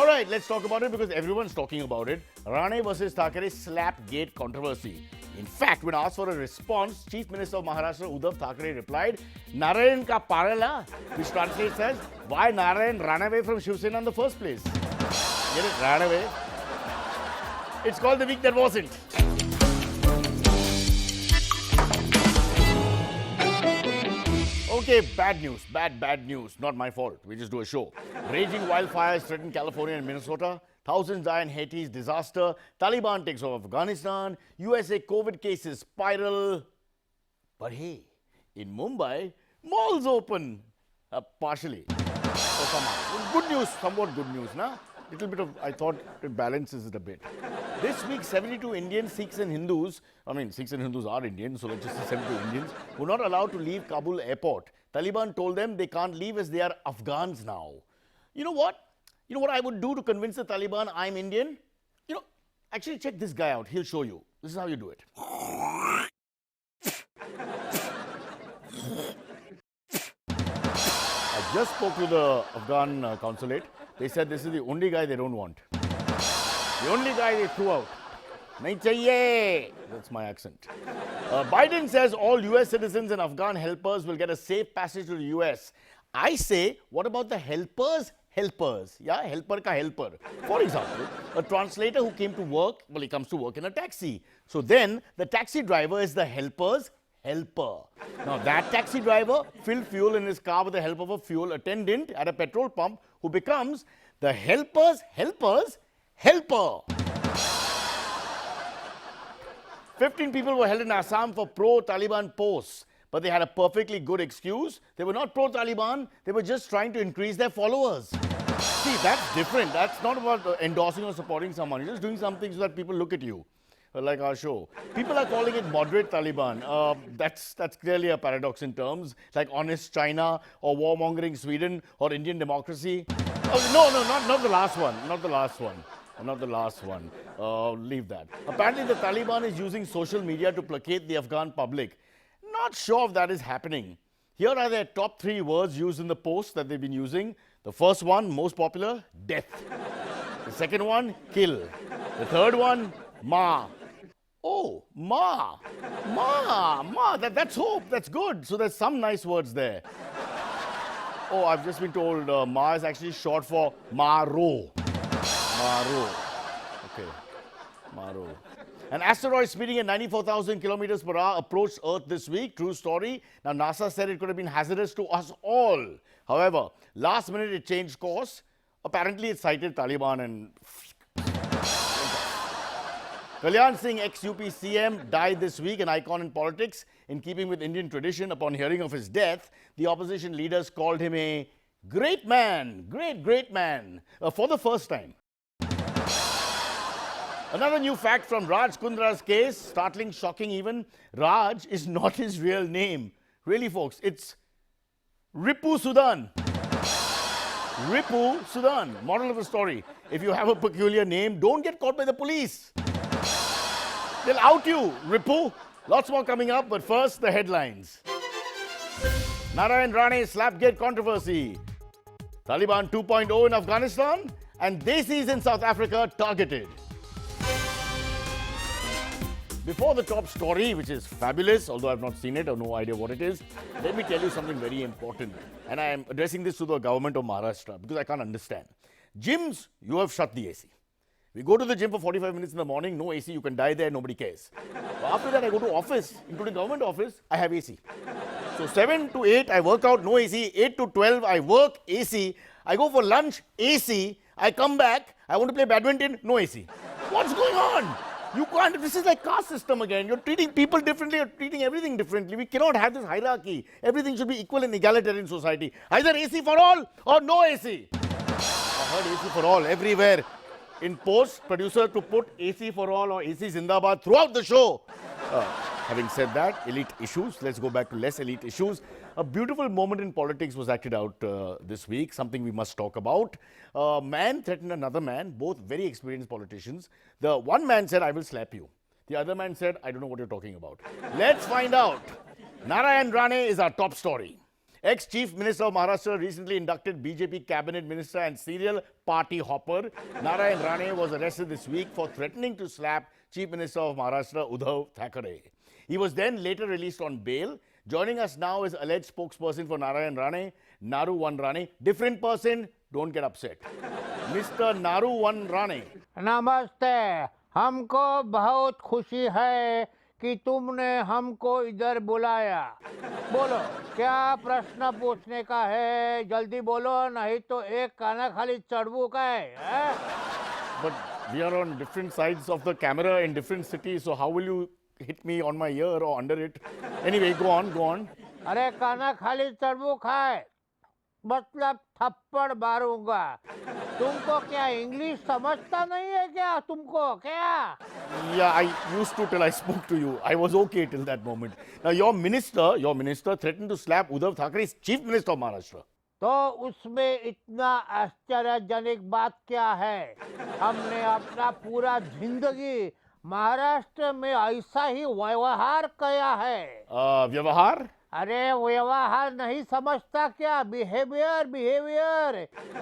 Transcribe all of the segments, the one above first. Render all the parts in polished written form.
right, let's talk about it because everyone's talking about it. Rane versus Thackeray slapgate controversy. In fact, when asked for a response, Chief Minister of Maharashtra Uddhav Thackeray replied, Narayan ka parala, which translates as, why Narayan ran away from Shiv Sena in the first place? Get it? Ran away. It's called the week that wasn't. Okay, bad news. Bad news. Not my fault. We just do a show. Raging wildfires threaten California and Minnesota. Thousands die in Haiti's disaster. Taliban takes over Afghanistan. USA COVID cases spiral. But hey, in Mumbai, malls open. Partially. For some. Good news. Somewhat good news, na? Little bit of, I thought it balances it a bit. This week, 72 Indians, Sikhs and Hindus, Sikhs and Hindus are Indian, so let's just say 72 Indians, were not allowed to leave Kabul airport. Taliban told them they can't leave as they are Afghans now. You know what? You know what I would do to convince the Taliban I'm Indian? Actually check this guy out. He'll show you. This is how you do it. I just spoke to the Afghan consulate. They said this is the only guy they don't want. The only guy they threw out. Nahi chahiye. That's my accent. Biden says all US citizens and Afghan helpers will get a safe passage to the US. I say, what about the helpers? Yeah, helper ka helper. For example, a translator who came to work, he comes to work in a taxi. So then the taxi driver is the helper's helper. Now that taxi driver filled fuel in his car with the help of a fuel attendant at a petrol pump who becomes the helper's helper. 15 people were held in Assam for pro-Taliban posts, but they had a perfectly good excuse. They were not pro-Taliban, they were just trying to increase their followers. See, that's different. That's not about endorsing or supporting someone. You're just doing something so that people look at you. Like our show. People are calling it moderate Taliban. That's clearly a paradox in terms, like honest China or warmongering Sweden or Indian democracy. Oh, no, not the last one. Not the last one. Leave that. Apparently, the Taliban is using social media to placate the Afghan public. Not sure if that is happening. Here are their top 3 words used in the posts that they've been using. The first one, most popular, death. The second one, kill. The third one, Ma. Oh, Ma. That's hope. That's good. So there's some nice words there. Oh, I've just been told Ma is actually short for Maro. Okay. Maro. An asteroid speeding at 94,000 kilometers per hour approached Earth this week. True story. Now, NASA said it could have been hazardous to us all. However, last minute it changed course. Apparently, it cited Taliban and... Kalyan Singh, ex-UP CM, died this week, an icon in politics. In keeping with Indian tradition, upon hearing of his death, the opposition leaders called him a great man, great man, for the first time. Another new fact from Raj Kundra's case, startling, shocking even, Raj is not his real name. Really, folks, it's Ripu Sudan. Ripu Sudan. Moral of the story, if you have a peculiar name, don't get caught by the police. They'll out you, Ripu. Lots more coming up, but first, the headlines. Narayan Rane slapgate controversy. Taliban 2.0 in Afghanistan and Desis in South Africa targeted. Before the top story, which is fabulous, although I've not seen it or no idea what it is, let me tell you something very important. And I am addressing this to the government of Maharashtra because I can't understand. Gyms, you have shut the AC. We go to the gym for 45 minutes in the morning, no AC, you can die there, nobody cares. After that, I go to office, including government office, I have AC. So 7 to 8, I work out, no AC. 8 to 12, I work, AC. I go for lunch, AC. I come back, I want to play badminton, no AC. What's going on? You can't, this is like caste system again. You're treating people differently, you're treating everything differently. We cannot have this hierarchy. Everything should be equal in egalitarian society. Either AC for all or no AC. I heard AC for all everywhere. In post, producer to put AC for all or AC Zindabad throughout the show. Having said that, elite issues. Let's go back to less elite issues. A beautiful moment in politics was acted out this week, something we must talk about. A man threatened another man, both very experienced politicians. The one man said, I will slap you. The other man said, I don't know what you're talking about. Let's find out. Narayan Rane is our top story. Ex-Chief Minister of Maharashtra recently inducted BJP cabinet minister and serial party hopper Narayan Rane was arrested this week for threatening to slap Chief Minister of Maharashtra Uddhav Thackeray. He was then later released on bail. Joining us now is alleged spokesperson for Narayan Rane, Naru Rane. Different person, don't get upset. Mr. Naru Rane. नमस्ते। हमको बहुत खुशी है कि तुमने हमको इधर बुलाया। बोलो क्या प्रश्न पूछने का है, जल्दी बोलो, नहीं तो एक काना खाली चढ़वू का है? But we are on different sides of the camera in different cities, so how will you hit me on my ear or under it? Anyway, go on, go on. अरे काना खाली चढ़वू खाए मतलब थप्पड़ मारूंगा। तुमको क्या इंग्लिश समझता नहीं है क्या तुमको क्या? Yeah, I used to till I spoke to you. I was okay till that moment. Now your minister threatened to slap Uddhav Thackeray's chief minister of Maharashtra. तो उसमें इतना आश्चर्यजनक बात क्या है? हमने अपना पूरा जिंदगी महाराष्ट्र में ऐसा ही व्यवहार किया है। व्यवहार? अरे व्यवहार नहीं समझता क्या? बिहेवियर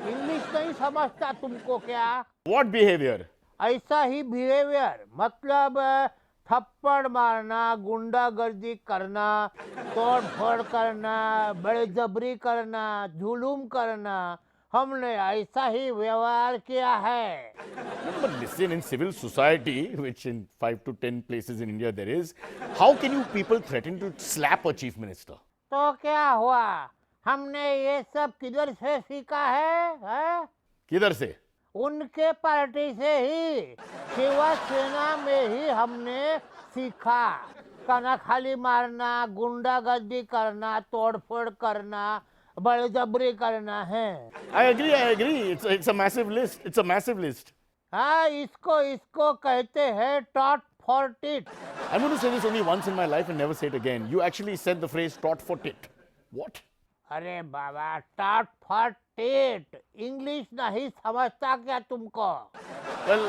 इंग्लिश नहीं समझता तुमको क्या? What behavior? ऐसा ही बिहेवियर मतलब थप्पड़ मारना, गुंडागर्दी करना, तोड़फोड़ करना, बड़जबरी करना, जुलूम करना, हमने ऐसा ही व्यवहार किया है। But listen, in civil society, which in 5 to 10 places in India there is, how can you people threaten to slap a chief minister? तो क्या हुआ? हमने ये सब किधर से सीखा है? किधर से? उनके पार्टी से ही, शिवसेना में ही हमने सीखा। काना खाली मारना, गुंडागर्दी करना, तोड़फोड़ करना, बड़जबरी करना है। I agree. It's a massive list. It's a massive list. हाँ, इसको कहते हैं taught for tit. I'm going to say this only once in my life and never say it again. You actually said the phrase "tot for tit." What? अरे बाबा, taught for tit English नहीं समझता क्या तुमको? Well,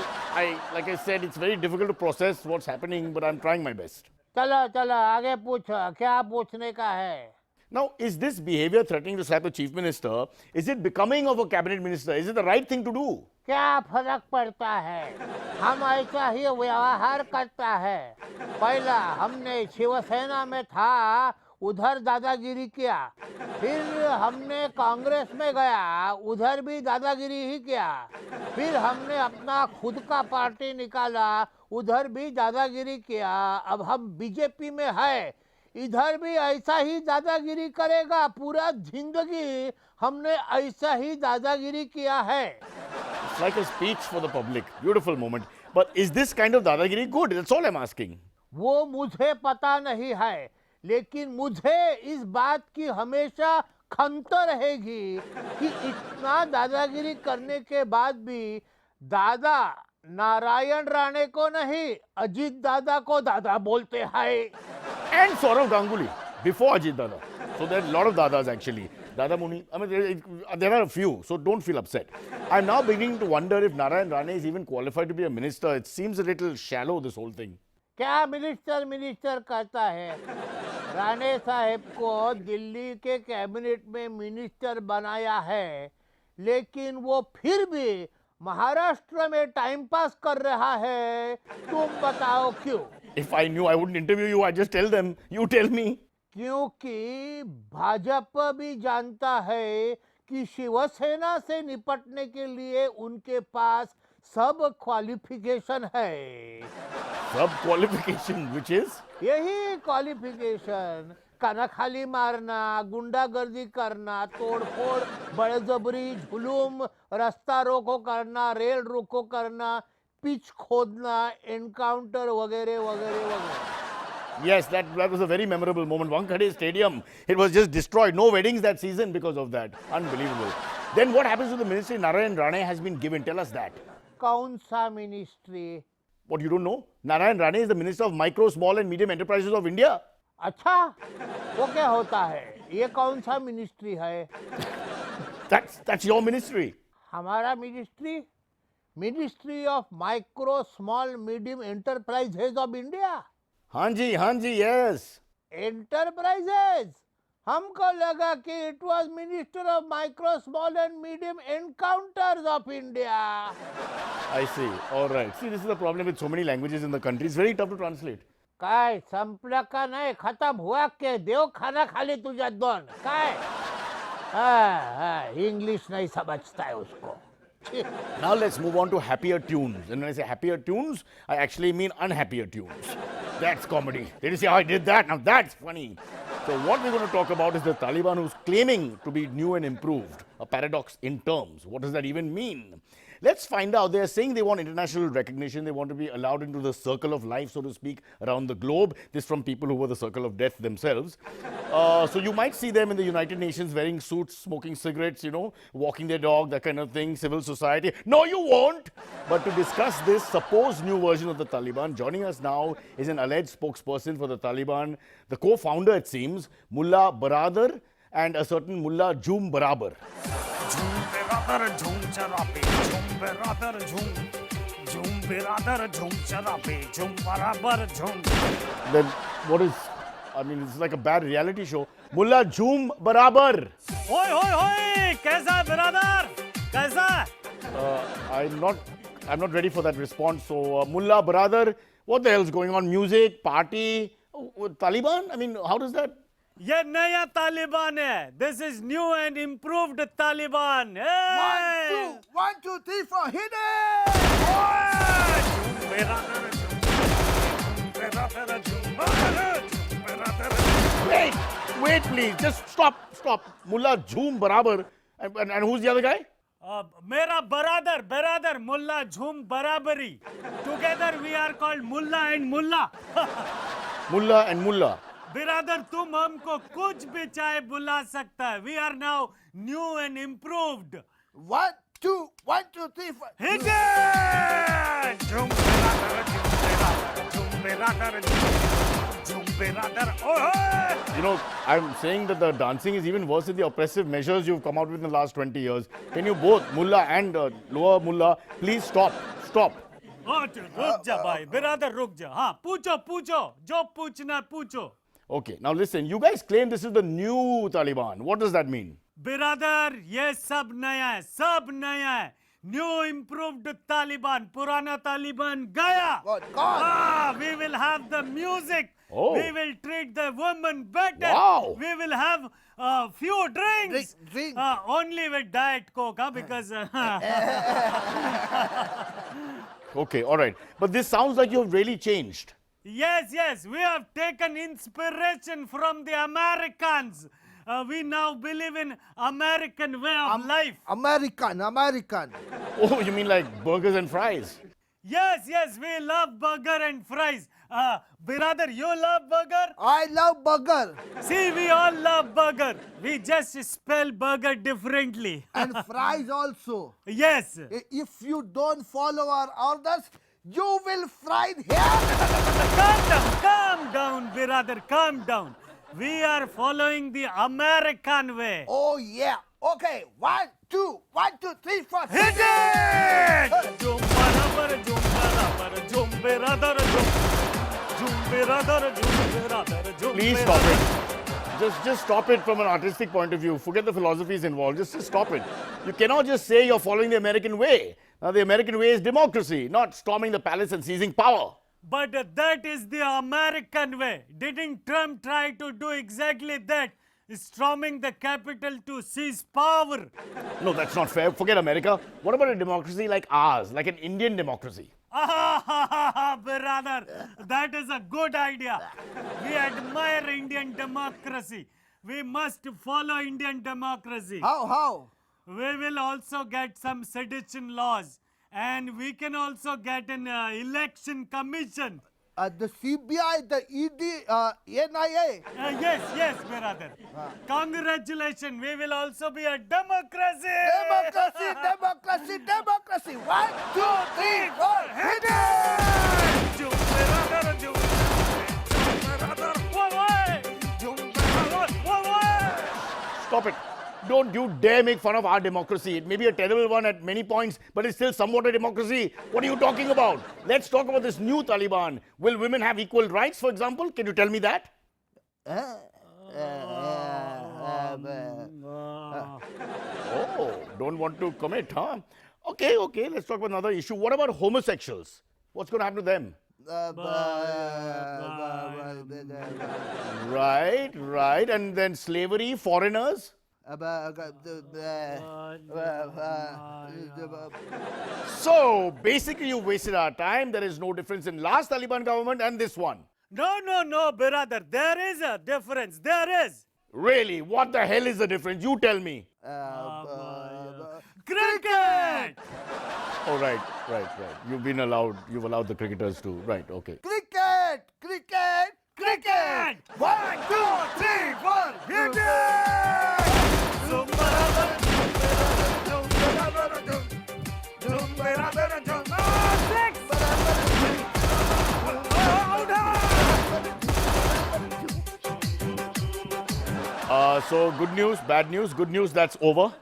like I said, it's very difficult to process what's happening, but I'm trying my best. चलो आगे पूछो, क्या पूछने का है? Now, is this behavior threatening to slap the chief minister, is it becoming of a cabinet minister? Is it the right thing to do? क्या फर्क पड़ता है? हम ऐसा ही व्यवहार करता है। पहला हमने शिवसेना में था, उधर दादागिरी किया, फिर हमने कांग्रेस में गया, उधर भी दादागिरी ही किया, फिर हमने अपना खुद का पार्टी निकाला, उधर भी दादागिरी किया, अब हम बीजेपी में है, इधर भी ऐसा ही दादागिरी करेगा। पूरा जिंदगी हमने ऐसा ही दादागिरी किया है। It's like a speech for the public. Beautiful moment. But is this kind of dadagiri good? That's all I'm asking. वो मुझे पता नहीं है, लेकिन मुझे इस बात की हमेशा खंत रहेगी कि इतना दादागिरी करने के बाद भी दादा नारायण राणे को नहीं, अजीत दादा को दादा बोलते हैं। And Saurav Ganguly, before Ajit Dada. So there are a lot of dadas actually. Dada Muni, I mean, there are a few, so don't feel upset. I'm now beginning to wonder if Narayan Rane is even qualified to be a minister. It seems a little shallow, this whole thing. क्या minister कहता है? राणे साहब को दिल्ली के cabinet में minister बनाया है, लेकिन वो फिर भी महाराष्ट्र में टाइम पास कर रहा है। तुम बताओ क्यों? If I knew, I wouldn't interview you. I'd just tell them. You tell me. क्योंकि भाजपा भी जानता है कि शिवसेना से निपटने के लिए उनके पास सब क्वालिफिकेशन है। Sub qualification, which is? यही क्वालिफिकेशन, काना खाली मारना, गुंडागर्दी करना, तोड़फोड़, बड़जबरी, जुलूम, रास्ता रोको करना, रेल रोको करना, पिच खोदना, एनकाउंटर वगैरह वगैरह वगैरह। Yes, that was a very memorable moment. Wankhede Stadium, it was just destroyed. No weddings that season because of that. Unbelievable. Then what happens to the ministry Narayan Rane has been given? Tell us that. कौन सा ministry? What, you don't know? Narayan Rane is the Minister of Micro, Small and Medium Enterprises of India. अच्छा, वो क्या होता है? ये कौन सा मिनिस्ट्री है? That's your ministry. हमारा ministry? Ministry of micro small medium enterprises of India. हाँ जी, yes. एंटरप्राइजेज हमको लगा कि it was minister of micro small and medium encounters of India. I see. All right. See, this is the problem with so many languages in the country. It's very tough to translate. काय संपलं का नाही, खतम हुआ के देव खाना खाली तुझ्या दोन काय. इंग्लिश नहीं समझता है उसको. Now let's move on to happier tunes. And when I say happier tunes, I actually mean unhappier tunes. That's comedy. Did you see how I did that? Now that's funny. So what we're going to talk about is the Taliban who's claiming to be new and improved. A paradox in terms. What does that even mean? Let's find out. They're saying they want international recognition. They want to be allowed into the circle of life, so to speak, around the globe. This from people who were the circle of death themselves. So you might see them in the United Nations wearing suits, smoking cigarettes, you know, walking their dog, that kind of thing, civil society. No, you won't. But to discuss this supposed new version of the Taliban, joining us now is an alleged spokesperson for the Taliban, the co-founder, it seems, Mullah Baradar, and a certain Mullah Jum Barabar. Then what is, I mean, it's like a bad reality show. Mullah Jum Barabar. ओए ओए ओए कैसा बिरादर कैसा I'm not ready for that response. So, Mullah Baradar, what the hell's going on? Music, party, Taliban? I mean, how does that? ये नया तालिबान है this is new and improved Taliban 1 2 3 4 hit it. Wait, please, just stop. Mullah Jum Barabar. And who's the other guy? मेरा बरादर मुल्ला झूम बराबरी together we are called mullah and mullah Mullah and Mullah. बिरादर तुम हमको कुछ भी चाहे बुला सकता है we are now new and improved 1 2 1 2 3 4 hit it झूम बिरादर ओए You know, I'm saying that the dancing is even worse than the oppressive measures you've come out with in the last 20 years. Can you both, Mullah and Lower Mullah, please stop. रुक जा भाई बिरादर रुक जा हाँ पूछो जो पूछना है पूछो Okay, now listen, you guys claim this is the new Taliban. What does that mean? बिरादर ये सब नया है न्यू इम्प्रूव्ड तालिबान पुराना तालिबान गया we will have the music we will treat the women better Wow. we will have few drinks Drink. only with diet coke because Okay, all right. But this sounds like you've really changed. yes we have taken inspiration from the Americans we now believe in American way of life American Oh, you mean like burgers and fries? yes we love burger and fries brother you love burger I love burger see we all love burger we just spell burger differently and fries also. yes If you don't follow our orders, you will fry here. calm down brother calm down we are following the American way Oh yeah. Okay. 1 2 1 2 3 4 hit it jum barabar jum brother jum Please stop it. Just stop it from an artistic point of view. Forget the philosophies involved. Just stop it. You cannot just say you're following the American way. Now, the American way is democracy, not storming the palace and seizing power. But that is the American way. Didn't Trump try to do exactly that? Storming the Capitol to seize power. No, that's not fair. Forget America. What about a democracy like ours, like an Indian democracy? Brother, that is a good idea. We admire Indian democracy. We must follow Indian democracy. How? We will also get some sedition laws. And we can also get an election commission. The CBI, the ED, NIA. Yes, brother. Congratulations. We will also be a democracy. Democracy. 1 2 3 4 hit it. Stop it. Don't you dare make fun of our democracy. It may be a terrible one at many points, but it's still somewhat a democracy. What are you talking about? Let's talk about this new Taliban. Will women have equal rights, for example? Can you tell me that? don't want to commit, huh? Okay, let's talk about another issue. What about homosexuals? What's going to happen to them? Right. And then slavery, foreigners? So, basically, you wasted our time. There is no difference in last Taliban government and this one. No, brother. There is a difference. There is. Really? What the hell is the difference? You tell me. Cricket! Oh, right. You've allowed the cricketers to. Right, okay. Cricket! 1, 2, 3, 4, hit it! So good news, bad news. Good news, that's over.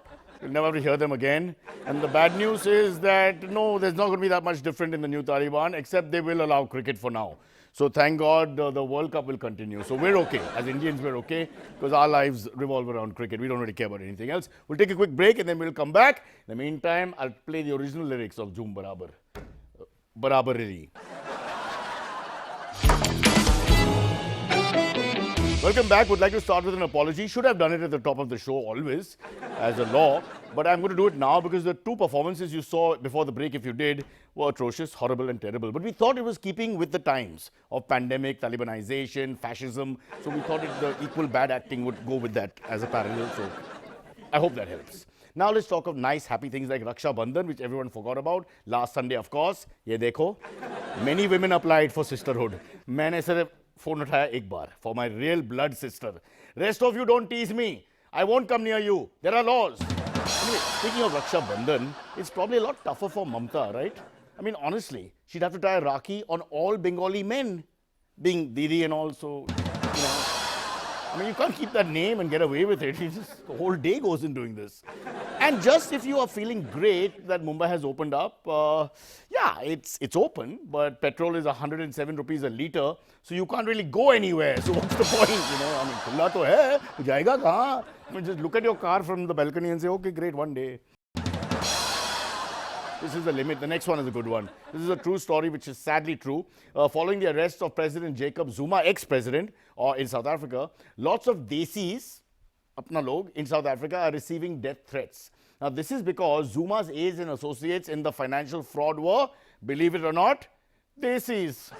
You'll never have to hear them again. And the bad news is that no, there's not going to be that much different in the new Taliban, except they will allow cricket for now. So thank God the World Cup will continue. So we're okay. As Indians, we're okay because our lives revolve around cricket. We don't really care about anything else. We'll take a quick break and then we'll come back. In the meantime, I'll play the original lyrics of Jhoom Barabar. Barabarili. Welcome back. Would like to start with an apology. Should have done it at the top of the show always as a law. But I'm going to do it now because the two performances you saw before the break, if you did, were atrocious, horrible and terrible. But we thought it was keeping with the times of pandemic, Talibanization, fascism. So we thought the equal bad acting would go with that as a parallel. So I hope that helps. Now let's talk of nice, happy things like Raksha Bandhan, which everyone forgot about. Last Sunday, of course. Ye dekho. Many women applied for sisterhood. Maine sirf phone uthaya ek baar for my real blood sister. Rest of you don't tease me. I won't come near you. There are laws. Anyway, speaking of Raksha Bandhan, it's probably a lot tougher for Mamta, right? I mean, honestly, she'd have to tie a Rakhi on all Bengali men, being Didi and all, so, you know. I mean, you can't keep that name and get away with it. The whole day goes in doing this. And just if you are feeling great that Mumbai has opened up, yeah, it's open, but petrol is 107 rupees a litre, so you can't really go anywhere. So what's the point, you know? I mean, खुला तो है, जाएगा कहाँ? I mean, just look at your car from the balcony and say, okay, great, one day. This is the limit. The next one is a good one. This is a true story, which is sadly true. Following the arrest of President Jacob Zuma, ex-president, in South Africa, lots of desis, apna log, in South Africa are receiving death threats. Now, this is because Zuma's aides and associates in the financial fraud were, believe it or not, desis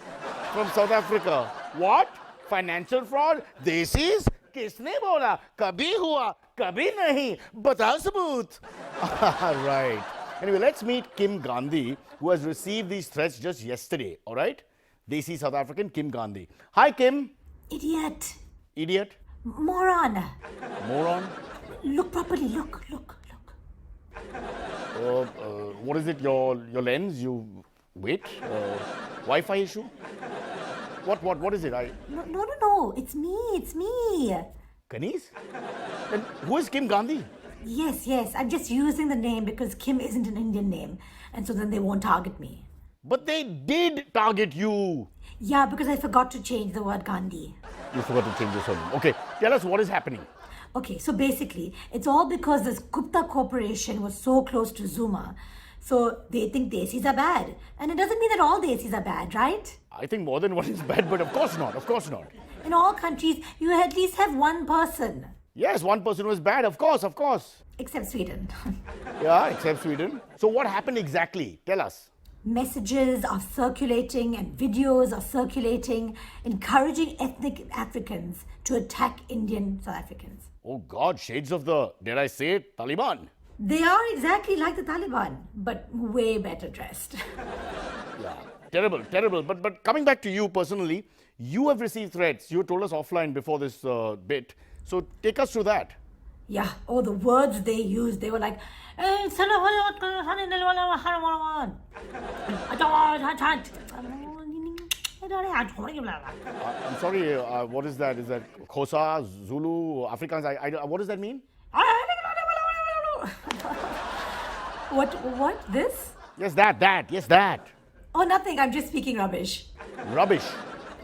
from South Africa. What? Financial fraud? Desis? Kisne bola? Kabhi hua? Kabhi nahi? Batao sabut. Right. Anyway, let's meet Kim Gandhi, who has received these threats just yesterday, all right? Desi South African Kim Gandhi. Hi, Kim. Idiot. Idiot? Moron. Moron? Look properly. Look. What is it, your lens? You wait? Wi-Fi issue? What is it? No. It's me. Kanis? Then who is Kim Gandhi? Yes. I'm just using the name because Kim isn't an Indian name. And so then they won't target me. But they did target you. Yeah, because I forgot to change the word Gandhi. You forgot to change your surname. Okay, tell us what is happening. Okay, so basically, it's all because this Gupta Corporation was so close to Zuma. So they think desis are bad. And it doesn't mean that all desis are bad, right? I think more than one is bad, but of course not. In all countries, you at least have one person. Yes, one person was bad, of course. Except Sweden. Yeah, except Sweden. So what happened exactly? Tell us. Messages are circulating and videos are circulating, encouraging ethnic Africans to attack Indian South Africans. Oh God, shades of the, dare I say it, Taliban. They are exactly like the Taliban, but way better dressed. Yeah, terrible. But coming back to you personally, you have received threats. You told us offline before this bit. So take us through that. Yeah, the words they used, they were like, I'm sorry, what is that? Is that Xhosa, Zulu, Afrikaans? What does that mean? What? This? Yes, that. Oh, nothing. I'm just speaking rubbish. Rubbish?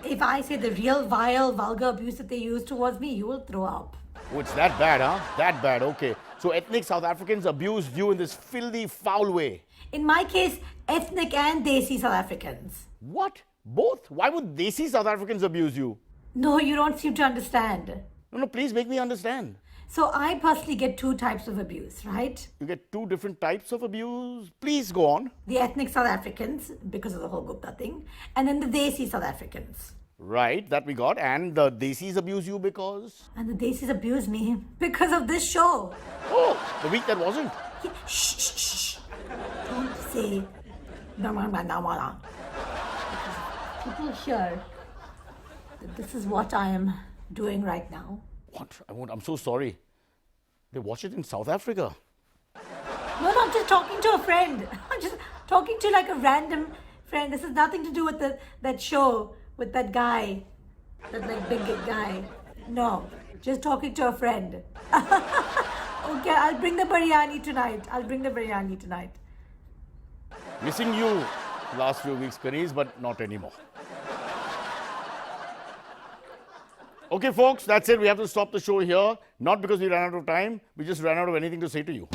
If I say the real vile, vulgar abuse that they use towards me, you will throw up. Oh, it's that bad, huh? That bad, okay. So ethnic South Africans abused you in this filthy, foul way. In my case, ethnic and Desi South Africans. What? Both? Why would Desi South Africans abuse you? No, you don't seem to understand. No, please make me understand. So I personally get two types of abuse, right? You get two different types of abuse. Please go on. The ethnic South Africans, because of the whole Gupta thing, and then the Desi South Africans. Right, that we got. And the Desis abuse you because? And the Desis abuse me because of this show. Oh, the week that wasn't. Yeah, shh, shh, shh. Don't say Namala. People hear that this is what I am doing right now. What? I'm so sorry. They watch it in South Africa. No, I'm just talking to a friend. I'm just talking to like a random friend. This has nothing to do with that show with that guy, that like big guy. No, just talking to a friend. Okay, I'll bring the biryani tonight. Missing you last few weeks, Kareez, but not anymore. Okay, folks, that's it. We have to stop the show here. Not because we ran out of time. We just ran out of anything to say to you.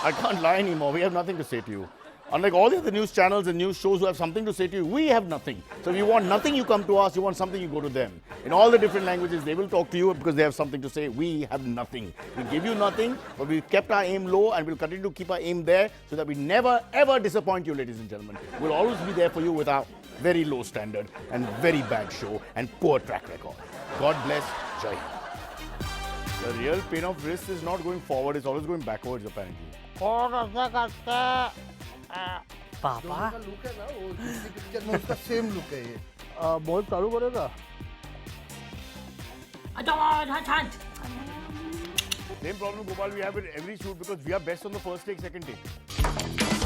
I can't lie anymore. We have nothing to say to you. Unlike all the other news channels and news shows who have something to say to you, we have nothing. So if you want nothing, you come to us. You want something, you go to them. In all the different languages, they will talk to you because they have something to say. We have nothing. We give you nothing, but we've kept our aim low and we'll continue to keep our aim there so that we never, ever disappoint you, ladies and gentlemen. We'll always be there for you with our very low standard and very bad show and poor track record. God bless. Jai Hind. The real pain of wrist is not going forward, it's always going backwards apparently. कौन ऐसा करता है? पापा look है ना वो दूसरी picture में उसका सेम लुक है ये बहुत चालू करेगा? Same problem, Gopal, we have with every shoot because we are best on the first take, second take.